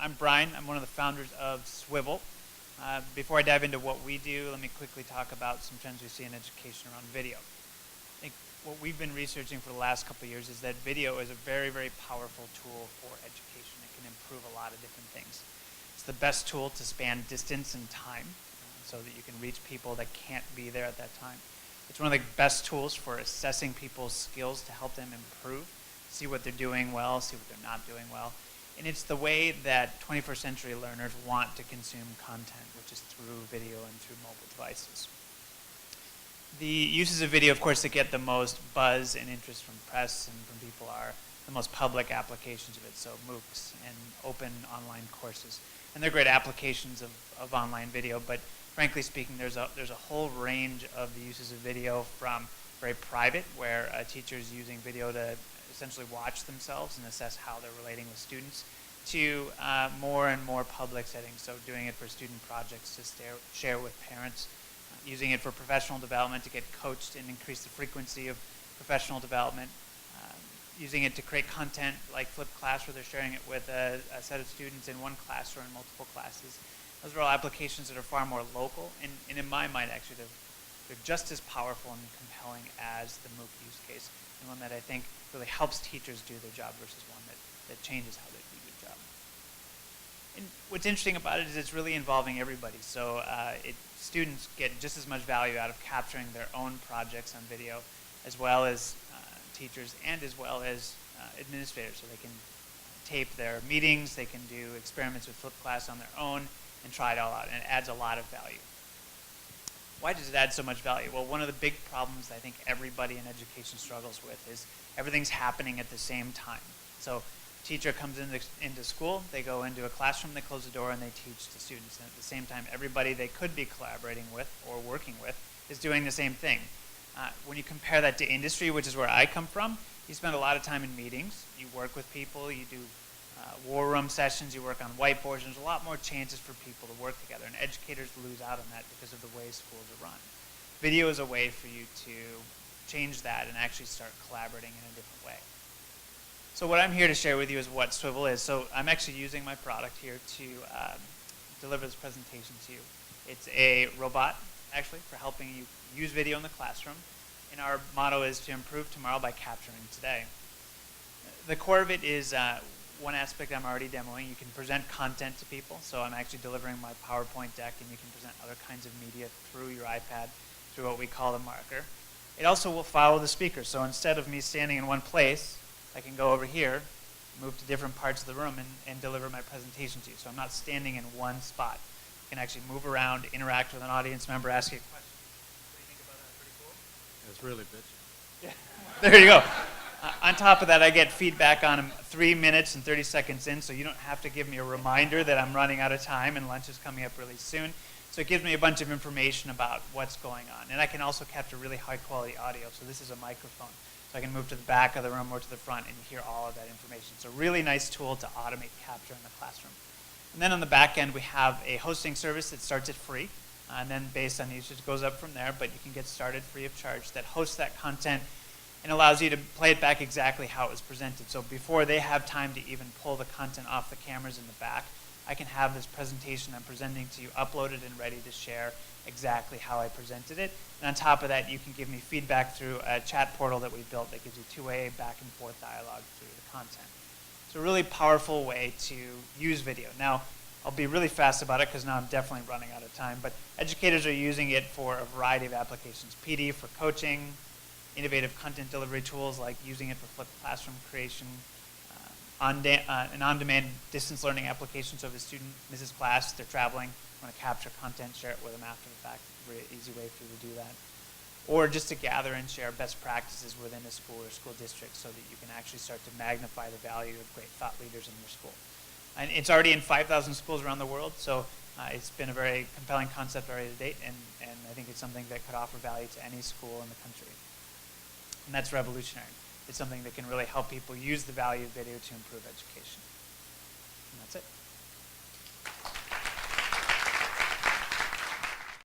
I'm Brian. I'm one of the founders of Swivl. Before I dive into what we do, let me quickly talk about some trends we see in education around video. I think what we've been researching for the last couple of years is that video is a very, very powerful tool for education. It can improve a lot of different things. It's the best tool to span distance and time so that you can reach people that can't be there at that time. It's one of the best tools for assessing people's skills to help them improve, see what they're doing well, see what they're not doing well. And it's the way that 21st century learners want to consume content, which is through video and through mobile devices. The uses of video, of course, that get the most buzz and interest from press and from people are the most public applications of it, so MOOCs and open online courses. And they're great applications of online video, but frankly speaking, there's a whole range of the uses of video, from very private, where a teacher is using video to essentially watch themselves and assess how they're relating with students, to more and more public settings, so doing it for student projects to share with parents, using it for professional development to get coached and increase the frequency of professional development, using it to create content like flipped class, where they're sharing it with a set of students in one class or in multiple classes. Those are all applications that are far more local, and in my mind, actually, they're just as powerful and compelling as the MOOC use case, and one that I think really helps teachers do their job versus one that changes how they do their job. And what's interesting about it is it's really involving everybody. So students get just as much value out of capturing their own projects on video, as well as teachers and as well as administrators. So they can tape their meetings, they can do experiments with flipped class on their own and try it all out, and it adds a lot of value. Why does it add so much value? Well, one of the big problems I think everybody in education struggles with is everything's happening at the same time. So teacher comes into school, they go into a classroom, they close the door, and they teach the students. And at the same time, everybody they could be collaborating with or working with is doing the same thing. When you compare that to industry, which is where I come from, you spend a lot of time in meetings, you work with people, you do war room sessions, you work on whiteboards, and there's a lot more chances for people to work together, and educators lose out on that because of the way schools are run. Video is a way for you to change that and actually start collaborating in a different way. So what I'm here to share with you is what Swivl is. So I'm actually using my product here to deliver this presentation to you. It's a robot, actually, for helping you use video in the classroom. And our motto is to improve tomorrow by capturing today. The core of it is one aspect I'm already demoing. You can present content to people. So I'm actually delivering my PowerPoint deck, and you can present other kinds of media through your iPad, through what we call the marker. It also will follow the speaker. So instead of me standing in one place, I can go over here, move to different parts of the room, and deliver my presentation to you. So I'm not standing in one spot. I can actually move around, interact with an audience member, ask you a question. What do you think about that? Pretty cool? It's really bitchy. Yeah. There you go. On top of that, I get feedback on them 3 minutes and 30 seconds in, so you don't have to give me a reminder that I'm running out of time and lunch is coming up really soon. So it gives me a bunch of information about what's going on. And I can also capture really high quality audio. So this is a microphone. So I can move to the back of the room or to the front and hear all of that information. It's a really nice tool to automate capture in the classroom. And then on the back end, we have a hosting service that starts at free. And then based on usage, it goes up from there. But you can get started free of charge that hosts that content and allows you to play it back exactly how it was presented. So before they have time to even pull the content off the cameras in the back, I can have this presentation I'm presenting to you uploaded and ready to share exactly how I presented it. And on top of that, you can give me feedback through a chat portal that we built that gives you two-way back and forth dialogue through the content. It's a really powerful way to use video. Now, I'll be really fast about it because now I'm definitely running out of time, but educators are using it for a variety of applications. PD for coaching, innovative content delivery tools like using it for flipped classroom creation, an on-demand distance learning application. So if a student misses class, they're traveling, want to capture content, share it with them after the fact. It's a very easy way for you to do that. Or just to gather and share best practices within a school or school district so that you can actually start to magnify the value of great thought leaders in your school. And it's already in 5,000 schools around the world, so it's been a very compelling concept already to date, and I think it's something that could offer value to any school in the country. And that's revolutionary. It's something that can really help people use the value of video to improve education. And that's it.